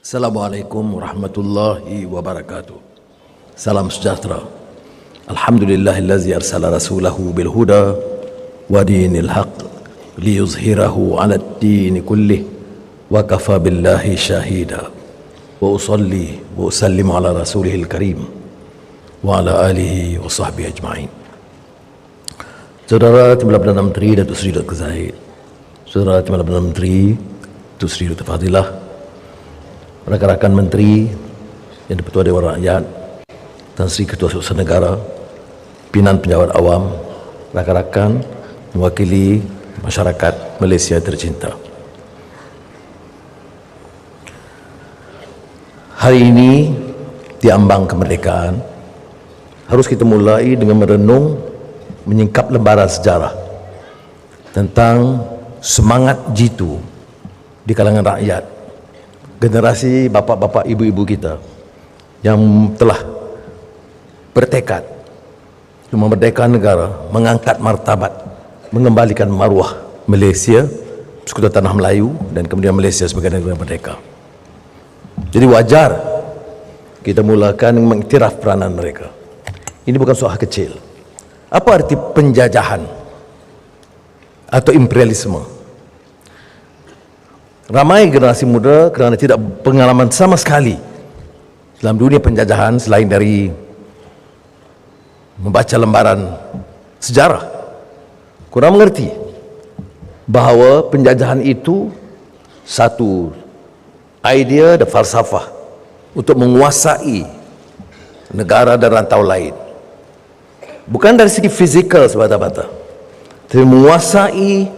Assalamualaikum warahmatullahi wabarakatuh. Salam sejahtera. Alhamdulillahillazi arsala rasulahu bil huda wa dinil haq liyuzhirahu 'ala ad-din kullih wa kafa billahi shahida. Wa usalli wa usallimu ala rasulihil karim wa ala alihi wa sahbihi ajma'in. Saudara Timbalan Perdana Menteri Datuk Seri Dr. Zahid, Saudara Timbalan Perdana Menteri Datuk Seri Dr. Fadilah, rakan-rakan menteri yang di-Pertua Dewan Rakyat, Tan Sri Ketua Susah Negara, pimpinan penjawat awam, rakan-rakan mewakili masyarakat Malaysia tercinta. Hari ini di ambang kemerdekaan harus kita mulai dengan merenung, menyingkap lembaran sejarah tentang semangat jitu di kalangan rakyat, generasi bapa-bapa ibu-ibu kita yang telah bertekad memerdekakan negara, mengangkat martabat, mengembalikan maruah Malaysia, sekutu tanah Melayu, dan kemudian Malaysia sebagai negara merdeka. Jadi wajar kita mulakan mengiktiraf peranan mereka. Ini bukan soal kecil. Apa arti penjajahan atau imperialisme? Ramai generasi muda kerana tidak pengalaman sama sekali dalam dunia penjajahan selain dari membaca lembaran sejarah, kurang mengerti bahawa penjajahan itu satu idea dan falsafah untuk menguasai negara dan rantau lain, bukan dari segi fizikal semata-mata, tapi menguasai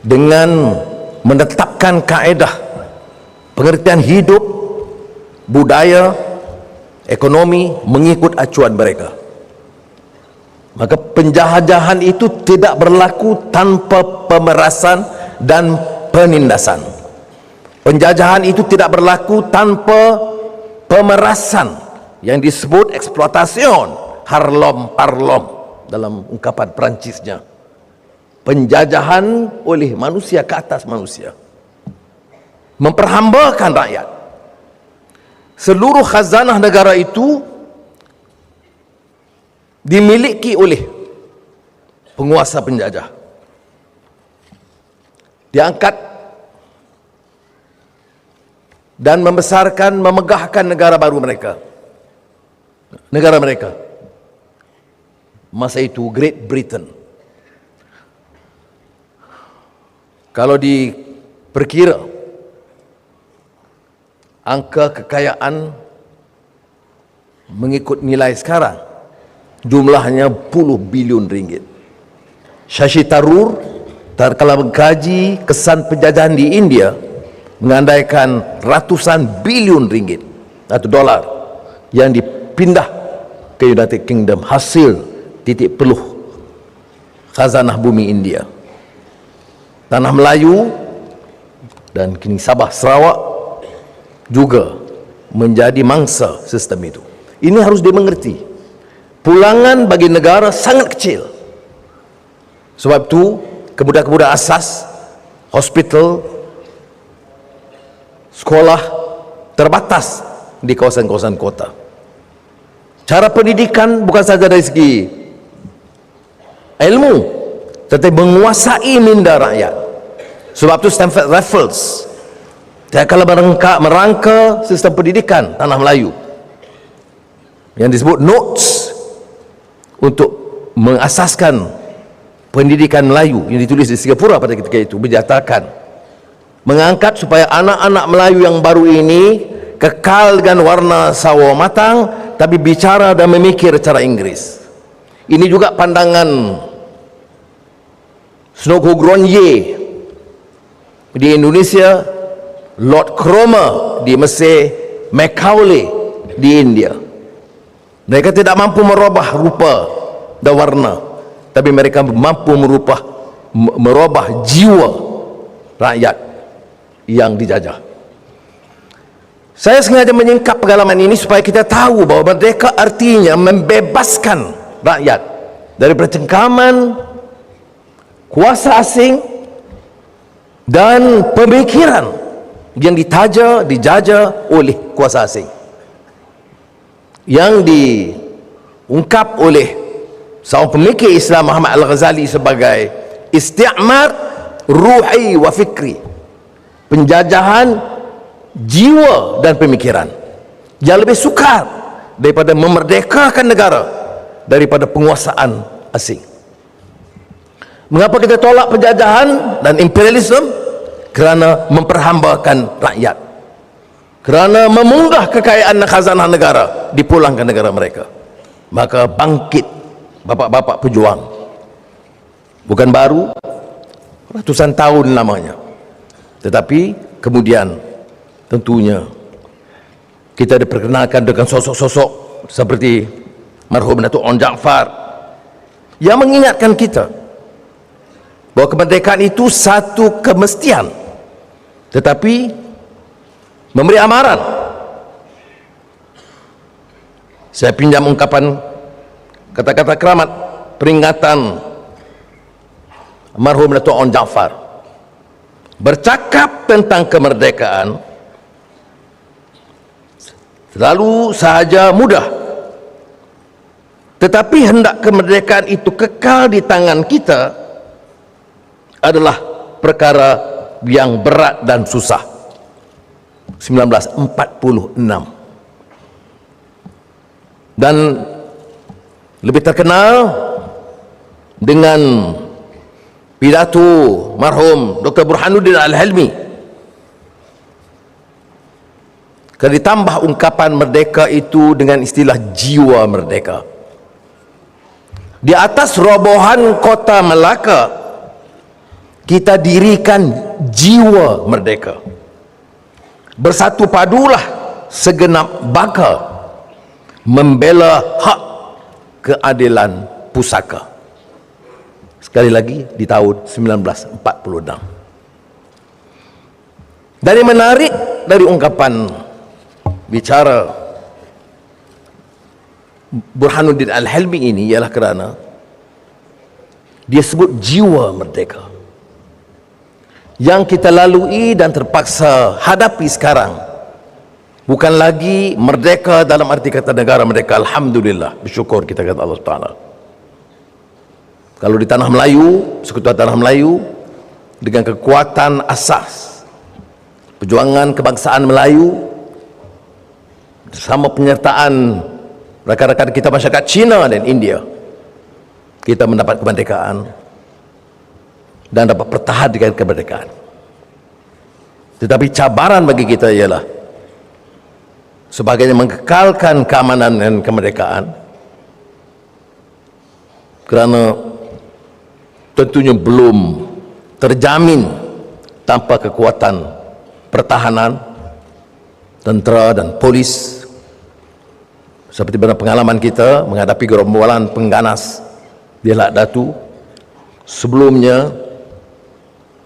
dengan menetapkan kaedah pengertian hidup, budaya, ekonomi mengikut acuan mereka. Maka penjajahan itu tidak berlaku tanpa pemerasan dan penindasan. Penjajahan itu tidak berlaku tanpa pemerasan yang disebut eksploitasion, harlom parlom dalam ungkapan Perancisnya. Penjajahan oleh manusia ke atas manusia, memperhambakan rakyat. Seluruh khazanah negara itu dimiliki oleh penguasa penjajah, diangkat dan membesarkan, memegahkan negara baru mereka, negara mereka masa itu Great Britain. Kalau diperkira angka kekayaan mengikut nilai sekarang, jumlahnya puluh bilion ringgit. Shashi Tharoor tatkala mengkaji kesan penjajahan di India mengandaikan ratusan bilion ringgit atau dolar yang dipindah ke United Kingdom hasil titik peluh khazanah bumi India, tanah Melayu, dan kini Sabah Sarawak juga menjadi mangsa sistem itu. Ini harus dimengerti. Pulangan bagi negara sangat kecil. Sebab itu kemudahan-kemudahan asas, hospital, sekolah terbatas di kawasan-kawasan kota. Cara pendidikan bukan saja dari segi ilmu, tetapi menguasai minda rakyat. Sebab itu Stamford Raffles kalau merangka sistem pendidikan tanah Melayu yang disebut notes untuk mengasaskan pendidikan Melayu yang ditulis di Singapura pada ketika itu, menyatakan mengangkat supaya anak-anak Melayu yang baru ini kekal dengan warna sawo matang, tapi bicara dan memikir cara Inggris. Ini juga pandangan Snoko Gronye di Indonesia, Lord Cromer di Mesir, Macaulay di India. Mereka tidak mampu merubah rupa dan warna, tapi mereka mampu merubah jiwa rakyat yang dijajah. Saya sengaja menyingkap pengalaman ini supaya kita tahu bahawa merdeka artinya membebaskan rakyat dari percengkaman kuasa asing dan pemikiran yang dijajah oleh kuasa asing, yang diungkap oleh seorang pemikir Islam Muhammad Al-Ghazali sebagai isti'mar ruhi wa fikri, penjajahan jiwa dan pemikiran, yang lebih sukar daripada memerdekakan negara daripada penguasaan asing. Mengapa kita tolak penjajahan dan imperialisme? Kerana memperhambakan rakyat, kerana memunggah kekayaan dan khazanah negara, dipulangkan negara mereka. Maka bangkit bapak-bapak pejuang, bukan baru, ratusan tahun lamanya, tetapi kemudian tentunya kita diperkenalkan dengan sosok-sosok seperti marhum Datuk Onn Jaafar yang mengingatkan kita bahawa kemerdekaan itu satu kemestian, tetapi memberi amaran. Saya pinjam ungkapan kata-kata keramat peringatan marhum Datuk Onn Jaafar. Bercakap tentang kemerdekaan selalu sahaja mudah, tetapi hendak kemerdekaan itu kekal di tangan kita adalah perkara yang berat dan susah. 1946. Dan lebih terkenal dengan pidato marhum Dr. Burhanuddin Al-Hilmi, kalau ditambah ungkapan merdeka itu dengan istilah jiwa merdeka. Di atas robohan kota Melaka kita dirikan jiwa merdeka. Bersatu padulah segenap baka membela hak keadilan pusaka. Sekali lagi di tahun 1946. Dan yang menarik dari ungkapan bicara Burhanuddin Al-Hilmi ini ialah kerana dia sebut jiwa merdeka yang kita lalui dan terpaksa hadapi sekarang bukan lagi merdeka dalam arti kata negara merdeka. Alhamdulillah, bersyukur kita kata Allah Ta'ala. Kalau di tanah Melayu, Sekutuan Tanah Melayu, dengan kekuatan asas perjuangan kebangsaan Melayu bersama penyertaan rakan-rakan kita masyarakat Cina dan India, kita mendapat kemerdekaan dan dapat pertahankan kemerdekaan. Tetapi cabaran bagi kita ialah sebagainya mengekalkan keamanan dan kemerdekaan, kerana tentunya belum terjamin tanpa kekuatan pertahanan, tentera dan polis. Seperti mana pengalaman kita menghadapi gerombolan pengganas di Lak Datu, sebelumnya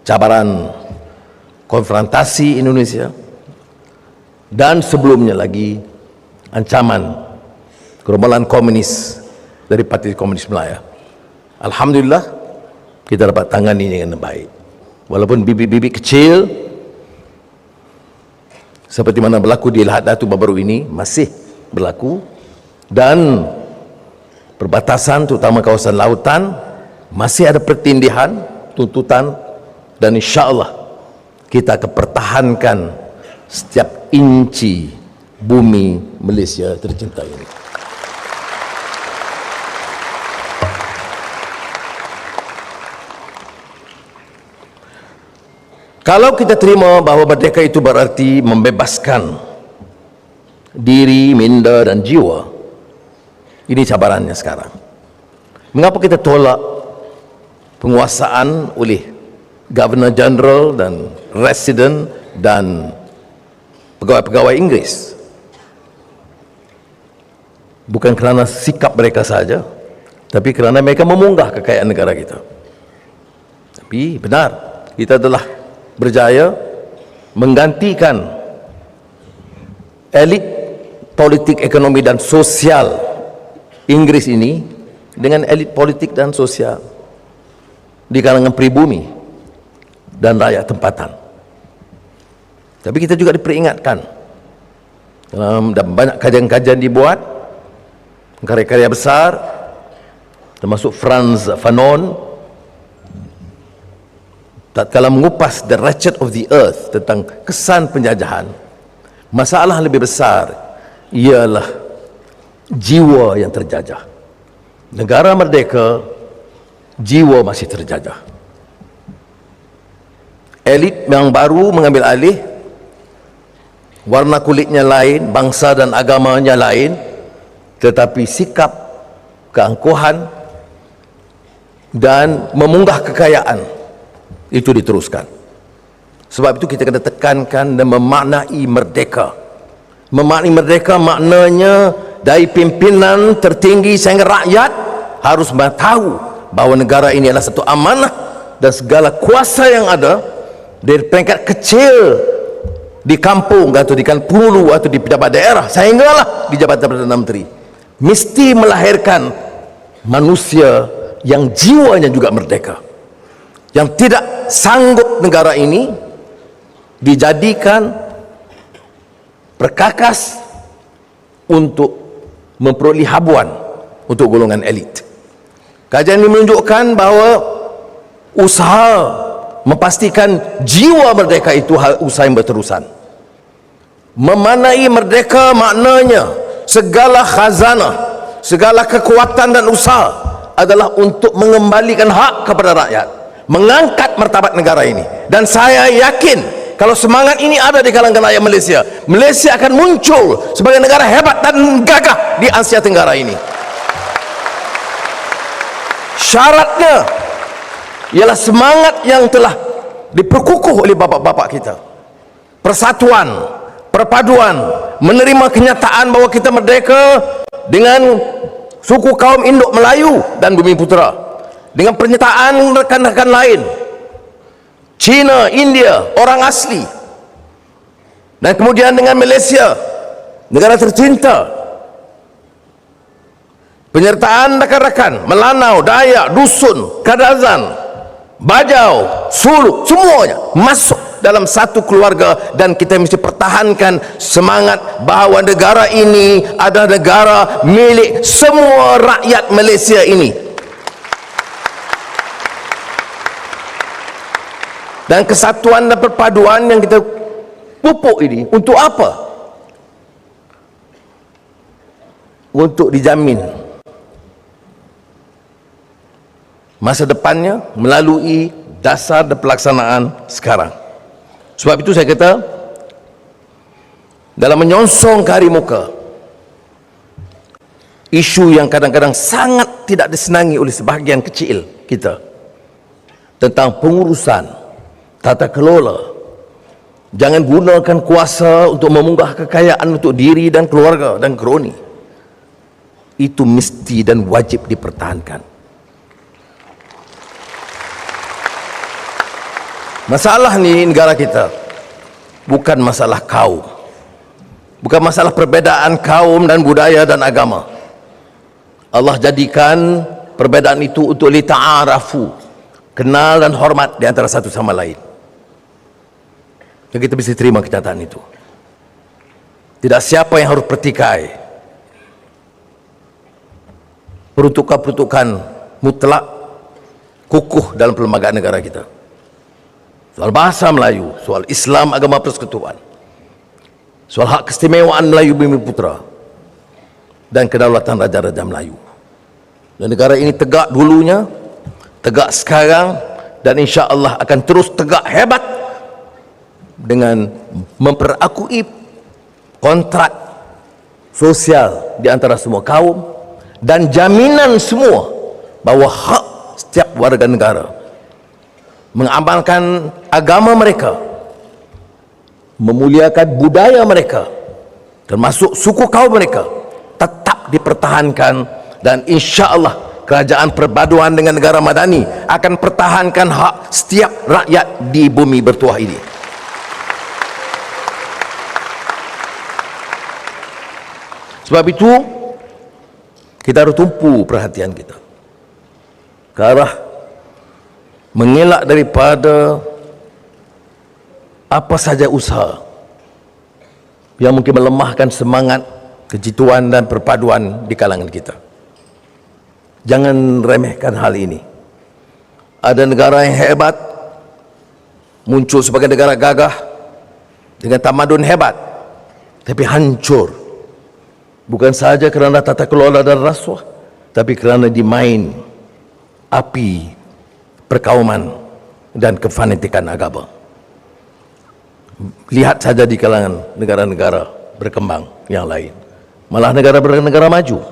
cabaran konfrontasi Indonesia, dan sebelumnya lagi ancaman gerombolan komunis dari Parti Komunis Melaya. Alhamdulillah kita dapat tangani dengan baik, walaupun bibit-bibit kecil seperti mana berlaku di Lahad Datu baru-baru ini masih berlaku, dan perbatasan terutama kawasan lautan masih ada pertindihan, tuntutan, dan insya-Allah kita akan pertahankan setiap inci bumi Malaysia tercinta ini. Kalau kita terima bahawa merdeka itu berarti membebaskan diri, minda dan jiwa, ini cabarannya sekarang. Mengapa kita tolak penguasaan oleh Governor General dan Resident dan pegawai-pegawai Inggeris? Bukan kerana sikap mereka saja, tapi kerana mereka memunggah kekayaan negara kita. Tapi benar, kita telah berjaya menggantikan elit politik, ekonomi dan sosial Inggris ini dengan elit politik dan sosial di kalangan pribumi dan rakyat tempatan. Tapi kita juga diperingatkan dan banyak kajian-kajian dibuat, karya-karya besar termasuk Franz Fanon tatkala mengupas The Wretched of the Earth tentang kesan penjajahan. Masalah lebih besar ialah jiwa yang terjajah. Negara merdeka, jiwa masih terjajah. Elit yang baru mengambil alih, warna kulitnya lain, bangsa dan agamanya lain, tetapi sikap keangkuhan dan memunggah kekayaan itu diteruskan. Sebab itu kita kena tekankan dan memaknai merdeka. Memaknai merdeka maknanya dari pimpinan tertinggi sehingga rakyat harus tahu bahawa negara ini adalah satu amanah, dan segala kuasa yang ada dari peringkat kecil di kampung atau di Kanpulu atau di pejabat daerah sehinggalah di Jabatan Perdana Menteri mesti melahirkan manusia yang jiwanya juga merdeka, yang tidak sanggup negara ini dijadikan perkakas untuk memperoleh habuan untuk golongan elit. Kajian ini menunjukkan bahawa usaha memastikan jiwa merdeka itu usaha yang berterusan. Memaknai merdeka maknanya segala khazanah, segala kekuatan dan usaha adalah untuk mengembalikan hak kepada rakyat, mengangkat martabat negara ini. Dan saya yakin kalau semangat ini ada di kalangan rakyat Malaysia, Malaysia akan muncul sebagai negara hebat dan gagah di Asia Tenggara ini. Syaratnya ialah semangat yang telah diperkukuh oleh bapak-bapak kita, persatuan, perpaduan, menerima kenyataan bahawa kita merdeka dengan suku kaum Induk Melayu dan Bumiputera, dengan pernyataan rekan-rekan lain, China, India, orang asli, dan kemudian dengan Malaysia, negara tercinta, penyertaan rekan-rekan Melanau, Dayak, Dusun, Kadazan, Bajau, Suluk, semuanya masuk dalam satu keluarga, dan kita mesti pertahankan semangat bahawa negara ini adalah negara milik semua rakyat Malaysia ini. Dan kesatuan dan perpaduan yang kita pupuk ini untuk apa? Untuk dijamin masa depannya melalui dasar dan pelaksanaan sekarang. Sebab itu saya kata, dalam menyongsong ke hari muka, isu yang kadang-kadang sangat tidak disenangi oleh sebahagian kecil kita tentang pengurusan tata kelola, jangan gunakan kuasa untuk memunggah kekayaan untuk diri dan keluarga dan kroni, itu mesti dan wajib dipertahankan. Masalah ni negara kita bukan masalah kaum, bukan masalah perbedaan kaum dan budaya dan agama. Allah jadikan perbedaan itu untuk lita'arafu, kenal dan hormat di antara satu sama lain. Dan kita bisa terima kenyataan itu. Tidak siapa yang harus pertikai peruntukan-peruntukan mutlak kukuh dalam perlembagaan negara kita. Soal bahasa Melayu, soal Islam agama persekutuan, soal hak keistimewaan Melayu Bumiputera, dan kedaulatan Raja-Raja Melayu. Dan negara ini tegak dulunya, tegak sekarang, dan insya Allah akan terus tegak hebat dengan memperakui kontrak sosial di antara semua kaum, dan jaminan semua bahawa hak setiap warga negara mengamalkan agama mereka, memuliakan budaya mereka, termasuk suku kaum mereka, tetap dipertahankan. Dan insya Allah kerajaan perpaduan dengan negara madani akan pertahankan hak setiap rakyat di bumi bertuah ini. Sebab itu kita harus tumpu perhatian kita ke arah mengelak daripada apa saja usaha yang mungkin melemahkan semangat, kejituan dan perpaduan di kalangan kita. Jangan remehkan hal ini. Ada negara yang hebat muncul sebagai negara gagah dengan tamadun hebat, tapi hancur bukan sahaja kerana tata kelola dan rasuah, tapi kerana dimain api perkauman dan kefanatikan agama. Lihat saja di kalangan negara-negara berkembang yang lain, malah negara-negara maju,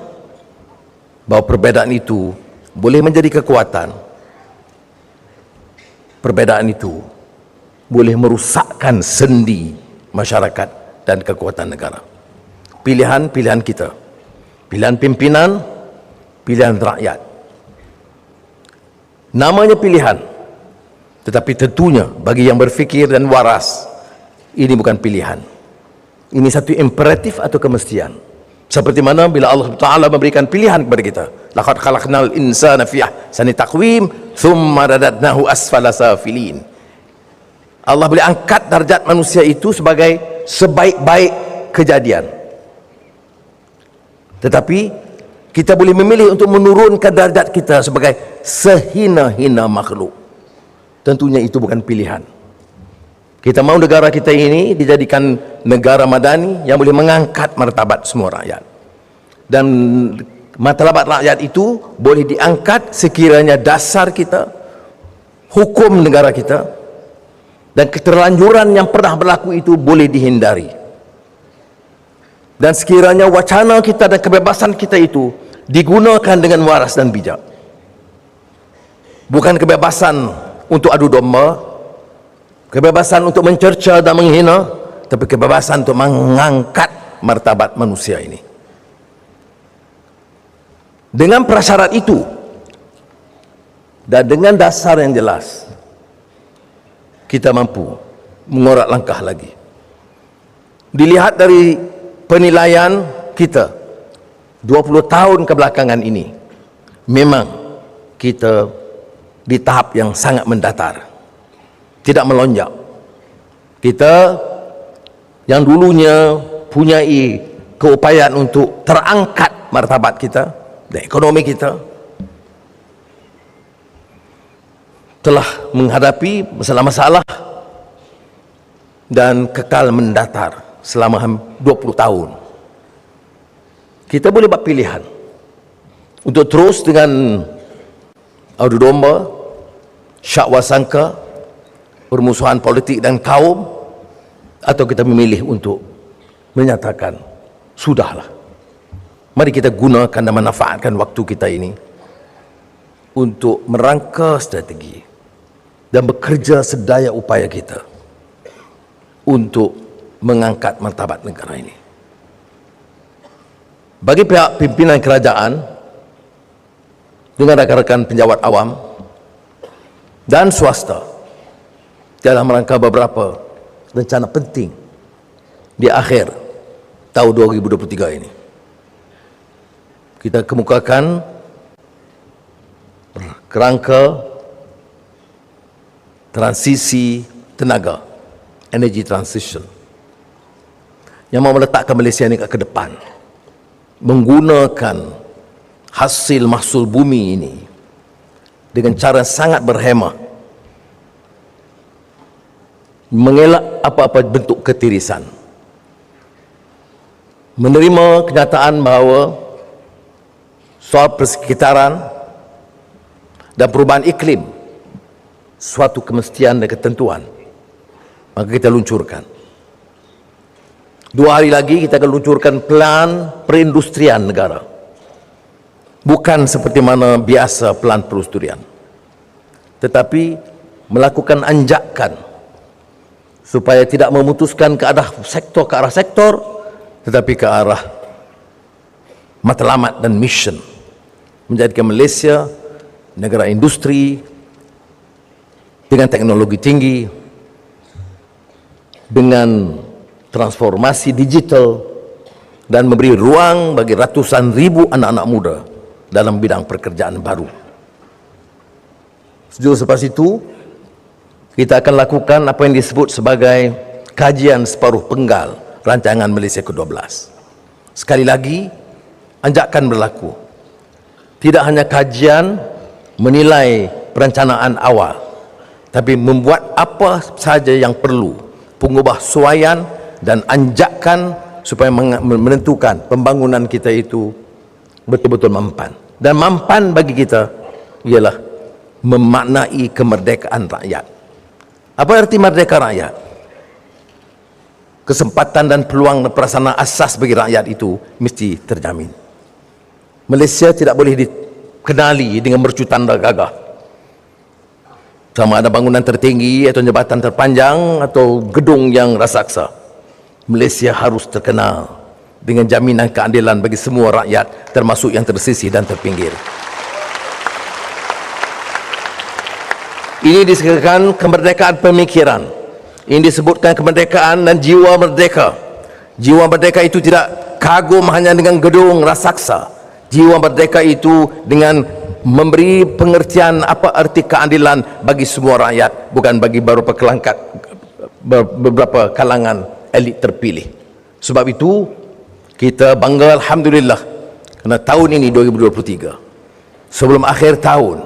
bahawa perbedaan itu boleh menjadi kekuatan. Perbedaan itu boleh merusakkan sendi masyarakat dan kekuatan negara. Pilihan-pilihan kita, pilihan pimpinan, pilihan rakyat. Namanya pilihan, tetapi tentunya bagi yang berfikir dan waras, ini bukan pilihan. Ini satu imperatif atau kemestian. Seperti mana bila Allah Ta'ala memberikan pilihan kepada kita. Laqad khalaqnal insana fi ahsani taqwim thumma radadnahu asfala safilin. Allah boleh angkat darjat manusia itu sebagai sebaik-baik kejadian. Tetapi kita boleh memilih untuk menurunkan darjat kita sebagai sehina-hina makhluk. Tentunya itu bukan pilihan. Kita mahu negara kita ini dijadikan negara madani yang boleh mengangkat martabat semua rakyat. Dan martabat rakyat itu boleh diangkat sekiranya dasar kita, hukum negara kita, dan keterlanjuran yang pernah berlaku itu boleh dihindari. Dan sekiranya wacana kita dan kebebasan kita itu digunakan dengan waras dan bijak. Bukan kebebasan untuk adu domba, kebebasan untuk mencerca dan menghina, tapi kebebasan untuk mengangkat martabat manusia ini. Dengan prasyarat itu dan dengan dasar yang jelas, kita mampu mengorak langkah lagi. Dilihat dari penilaian kita 20 tahun kebelakangan ini, memang kita di tahap yang sangat mendatar, tidak melonjak. Kita yang dulunya punyai keupayaan untuk terangkat martabat kita dan ekonomi kita, telah menghadapi masalah-masalah dan kekal mendatar selama 20 tahun. Kita boleh buat pilihan untuk terus dengan adu domba, syakwa sangka, permusuhan politik dan kaum, atau kita memilih untuk menyatakan sudahlah, mari kita gunakan dan manfaatkan waktu kita ini untuk merangka strategi dan bekerja sedaya upaya kita untuk mengangkat martabat negara ini. Bagi pihak pimpinan kerajaan dengan rakan-rakan penjawat awam dan swasta dalam rangka beberapa rencana penting di akhir tahun 2023 ini, kita kemukakan kerangka transisi tenaga, energy transition, yang mau meletakkan Malaysia ini ke depan, menggunakan hasil mahsul bumi ini dengan cara sangat berhemah, mengelak apa-apa bentuk ketirisan, menerima kenyataan bahawa soal persekitaran dan perubahan iklim suatu kemestian dan ketentuan, maka kita luncurkan. 2 hari lagi kita akan luncurkan plan perindustrian negara, bukan seperti mana biasa plan perindustrian, tetapi melakukan anjakan supaya tidak memutuskan ke arah sektor, tetapi ke arah matlamat dan mission, menjadikan Malaysia negara industri dengan teknologi tinggi, dengan transformasi digital, dan memberi ruang bagi ratusan ribu anak-anak muda dalam bidang pekerjaan baru. Sejauh selepas itu, kita akan lakukan apa yang disebut sebagai kajian separuh penggal rancangan Malaysia ke-12. Sekali lagi, anjakan berlaku. Tidak hanya kajian menilai perencanaan awal, tapi membuat apa sahaja yang perlu, pengubahsuaian dan anjakan supaya menentukan pembangunan kita itu betul-betul mampan. Dan mampan bagi kita ialah memaknai kemerdekaan rakyat. Apa arti merdeka rakyat? Kesempatan dan peluang dan perasaan asas bagi rakyat itu mesti terjamin. Malaysia tidak boleh dikenali dengan mercu tanda gagah, sama ada bangunan tertinggi atau jabatan terpanjang atau gedung yang raksasa. Malaysia harus terkenal dengan jaminan keadilan bagi semua rakyat, termasuk yang tersisih dan terpinggir. Ini disebutkan kemerdekaan pemikiran, ini disebutkan kemerdekaan dan jiwa merdeka. Jiwa merdeka itu tidak kagum hanya dengan gedung raksasa. Jiwa merdeka itu dengan memberi pengertian apa arti keadilan bagi semua rakyat, bukan bagi beberapa kalangan elit terpilih. Sebab itu kita bangga, alhamdulillah, kerana tahun ini 2023, sebelum akhir tahun,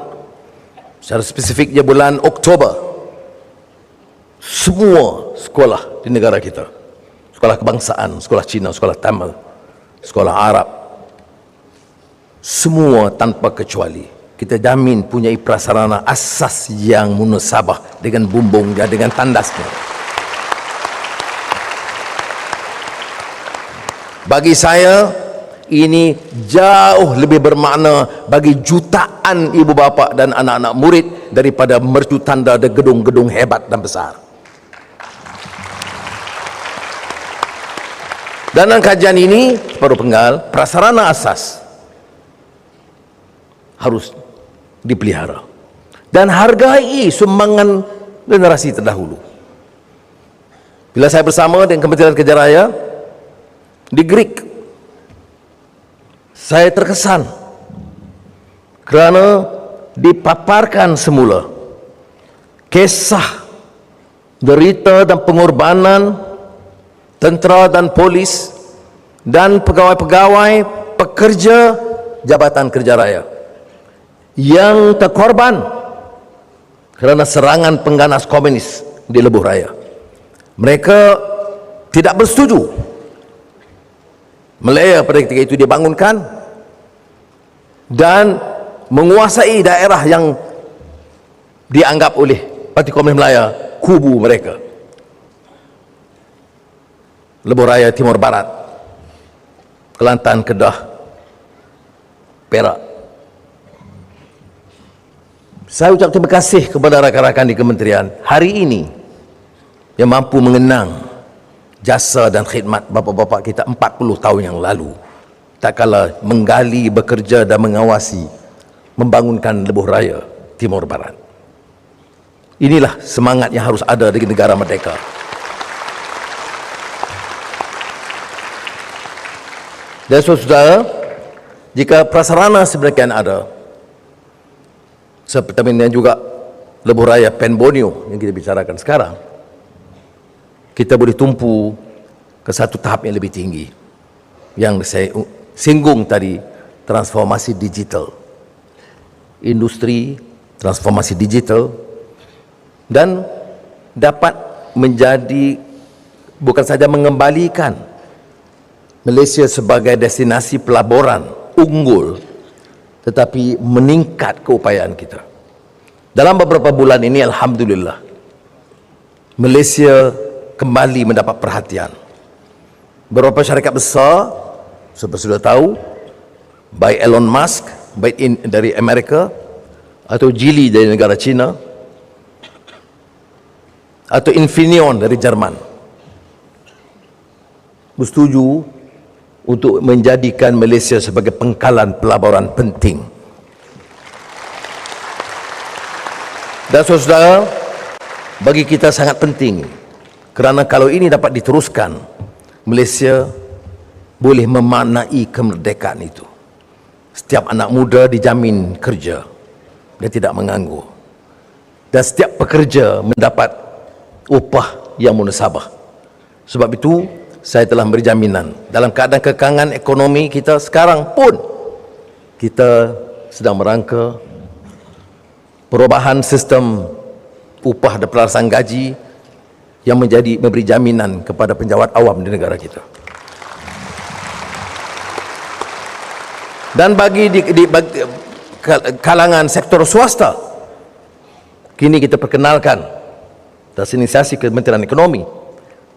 secara spesifiknya bulan Oktober, semua sekolah di negara kita, sekolah kebangsaan, sekolah Cina, sekolah Tamil, sekolah Arab, semua tanpa kecuali kita jamin punya prasarana asas yang munasabah dengan bumbungnya, dengan tandasnya. Bagi saya, ini jauh lebih bermakna bagi jutaan ibu bapa dan anak-anak murid daripada mercu tanda dan gedung-gedung hebat dan besar. Dalam kajian ini, separuh penggal, prasarana asas harus dipelihara dan hargai sumbangan generasi terdahulu. Bila saya bersama dengan Kementerian Kerja Raya di Greek, saya terkesan kerana dipaparkan semula kisah derita dan pengorbanan tentera dan polis dan pegawai-pegawai pekerja Jabatan Kerja Raya yang terkorban kerana serangan pengganas komunis di Lebuh Raya. Mereka tidak bersetuju Malaya pada ketika itu dibangunkan dan menguasai daerah yang dianggap oleh Parti Komunis Malaya kubu mereka, Lebuh Raya, Timur Barat, Kelantan, Kedah, Perak. Saya ucap terima kasih kepada rakan-rakan di kementerian hari ini yang mampu mengenang jasa dan khidmat bapa-bapa kita 40 tahun yang lalu, tak kala menggali, bekerja dan mengawasi membangunkan Lebuh Raya, Timur Barat. Inilah semangat yang harus ada di negara merdeka. Dan saudara, jika prasarana sedemikian ada, seperti juga Lebuh Raya Pen Borneo yang kita bicarakan sekarang, kita boleh tumpu ke satu tahap yang lebih tinggi yang saya singgung tadi, transformasi digital, industri transformasi digital, dan dapat menjadi bukan saja mengembalikan Malaysia sebagai destinasi pelaburan unggul, tetapi meningkat keupayaan kita. Dalam beberapa bulan ini, alhamdulillah, Malaysia kembali mendapat perhatian. Beberapa syarikat besar, seperti sudah tahu, baik Elon Musk, baik dari Amerika, atau Geely dari negara China, atau Infineon dari Jerman, bersetuju untuk menjadikan Malaysia sebagai pangkalan pelaburan penting. Dan saudara, bagi kita sangat penting, kerana kalau ini dapat diteruskan, Malaysia boleh memaknai kemerdekaan itu. Setiap anak muda dijamin kerja, dia tidak menganggur, dan setiap pekerja mendapat upah yang munasabah. Sebab itu saya telah beri jaminan dalam keadaan kekangan ekonomi kita sekarang pun kita sedang merangka perubahan sistem upah dan pelarasan gaji yang memberi jaminan kepada penjawat awam di negara kita. Dan bagi kalangan sektor swasta, kini kita perkenalkan atas inisiasi Kementerian Ekonomi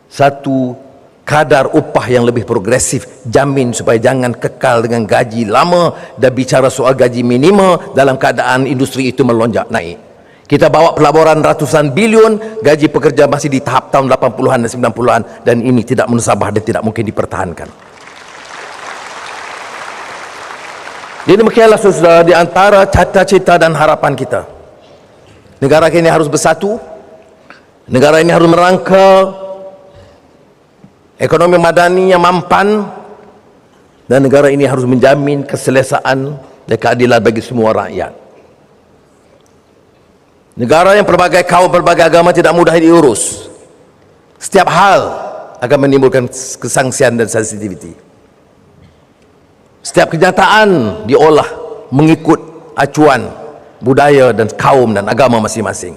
satu kadar upah yang lebih progresif, jamin supaya jangan kekal dengan gaji lama dan bicara soal gaji minima dalam keadaan industri itu melonjak naik. Kita bawa pelaburan ratusan bilion, gaji pekerja masih di tahap tahun 80-an dan 90-an, dan ini tidak musabah dan tidak mungkin dipertahankan. Jadi demikianlah saudara, di antara cita-cita dan harapan kita, negara ini harus bersatu, negara ini harus merangka ekonomi madani yang mampan, dan negara ini harus menjamin keselesaan dan keadilan bagi semua rakyat. Negara yang pelbagai kaum, pelbagai agama tidak mudah diurus. Setiap hal akan menimbulkan kesangsian dan sensitivity. Setiap kenyataan diolah mengikut acuan budaya dan kaum dan agama masing-masing.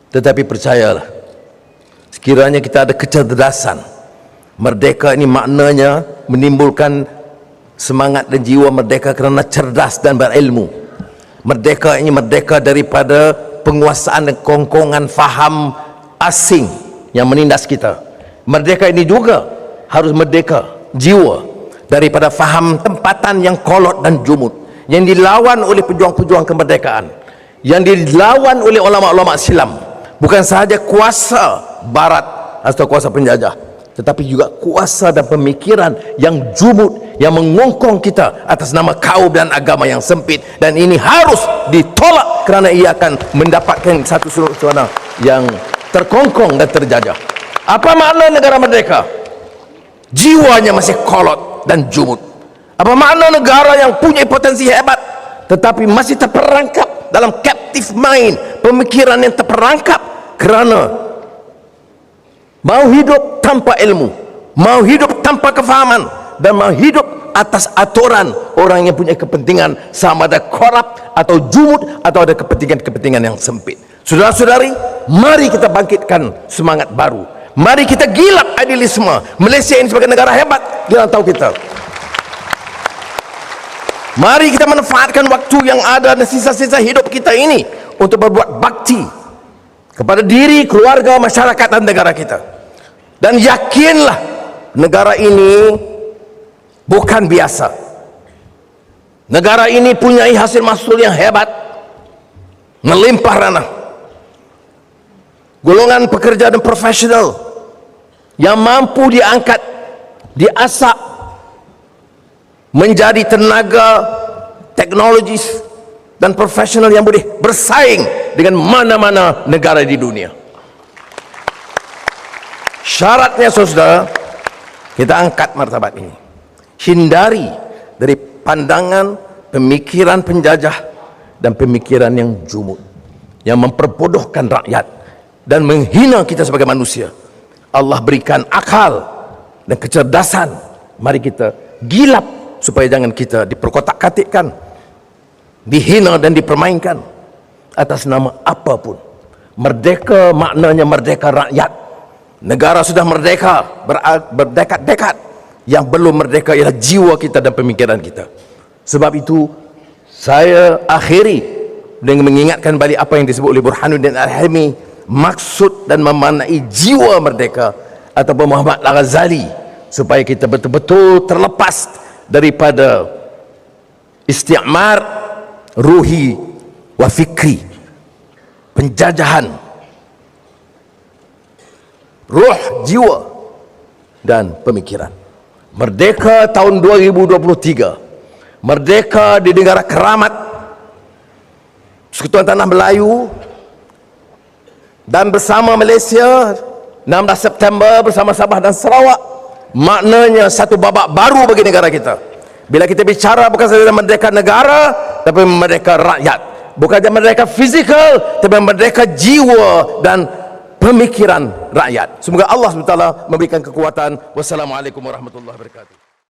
Tetapi percayalah, sekiranya kita ada kecerdasan, merdeka ini maknanya menimbulkan semangat dan jiwa merdeka kerana cerdas dan berilmu. Merdeka ini merdeka daripada penguasaan dan kongkongan faham asing yang menindas kita. Merdeka ini juga harus merdeka jiwa daripada faham tempatan yang kolot dan jumud yang dilawan oleh pejuang-pejuang kemerdekaan, yang dilawan oleh ulama-ulama Islam. Bukan sahaja kuasa barat atau kuasa penjajah, tetapi juga kuasa dan pemikiran yang jumud yang mengongkong kita atas nama kaum dan agama yang sempit, dan ini harus ditolak kerana ia akan mendapatkan satu suasana yang terkongkong dan terjajah. Apa makna negara merdeka? Jiwanya masih kolot dan jumud. Apa makna negara yang punya potensi hebat tetapi masih terperangkap dalam captive mind, pemikiran yang terperangkap kerana mau hidup tanpa ilmu, mau hidup tanpa kefahaman, dan mau hidup atas aturan orang yang punya kepentingan, sama ada korup atau jumud atau ada kepentingan-kepentingan yang sempit. Saudara-saudari, mari kita bangkitkan semangat baru. Mari kita gilap idealisme. Malaysia ini sebagai negara hebat di rantau kita. Mari kita manfaatkan waktu yang ada dan sisa-sisa hidup kita ini untuk berbuat bakti kepada diri, keluarga, masyarakat dan negara kita. Dan yakinlah, negara ini bukan biasa. Negara ini punya hasil mahsul yang hebat, melimpah ranah. Golongan pekerja dan profesional yang mampu diangkat, diasah menjadi tenaga teknologis dan profesional yang boleh bersaing dengan mana-mana negara di dunia. Syaratnya saudara, kita angkat martabat ini. Hindari dari pandangan pemikiran penjajah dan pemikiran yang jumud, yang memperbodohkan rakyat dan menghina kita sebagai manusia. Allah berikan akal dan kecerdasan. Mari kita gilap supaya jangan kita diperkotak-katikkan, dihina dan dipermainkan atas nama apapun. Merdeka maknanya merdeka rakyat. Negara sudah merdeka berdekad-dekad, yang belum merdeka ialah jiwa kita dan pemikiran kita. Sebab itu saya akhiri dengan mengingatkan balik apa yang disebut oleh Burhanuddin Al-Hilmi, maksud dan memaknai jiwa merdeka ataupun Muhammad Al-Ghazali, supaya kita betul-betul terlepas daripada isti'mar ruhi wa fikri, penjajahan ruh, jiwa dan pemikiran. Merdeka tahun 2023, merdeka di negara keramat Persekutuan Tanah Melayu, dan bersama Malaysia 16 September bersama Sabah dan Sarawak, maknanya satu babak baru bagi negara kita. Bila kita bicara bukan sahaja merdeka negara, tapi merdeka rakyat. Bukan sahaja merdeka fizikal, tapi merdeka jiwa dan pemikiran rakyat. Semoga Allah SWT memberikan kekuatan. Wassalamualaikum warahmatullahi wabarakatuh.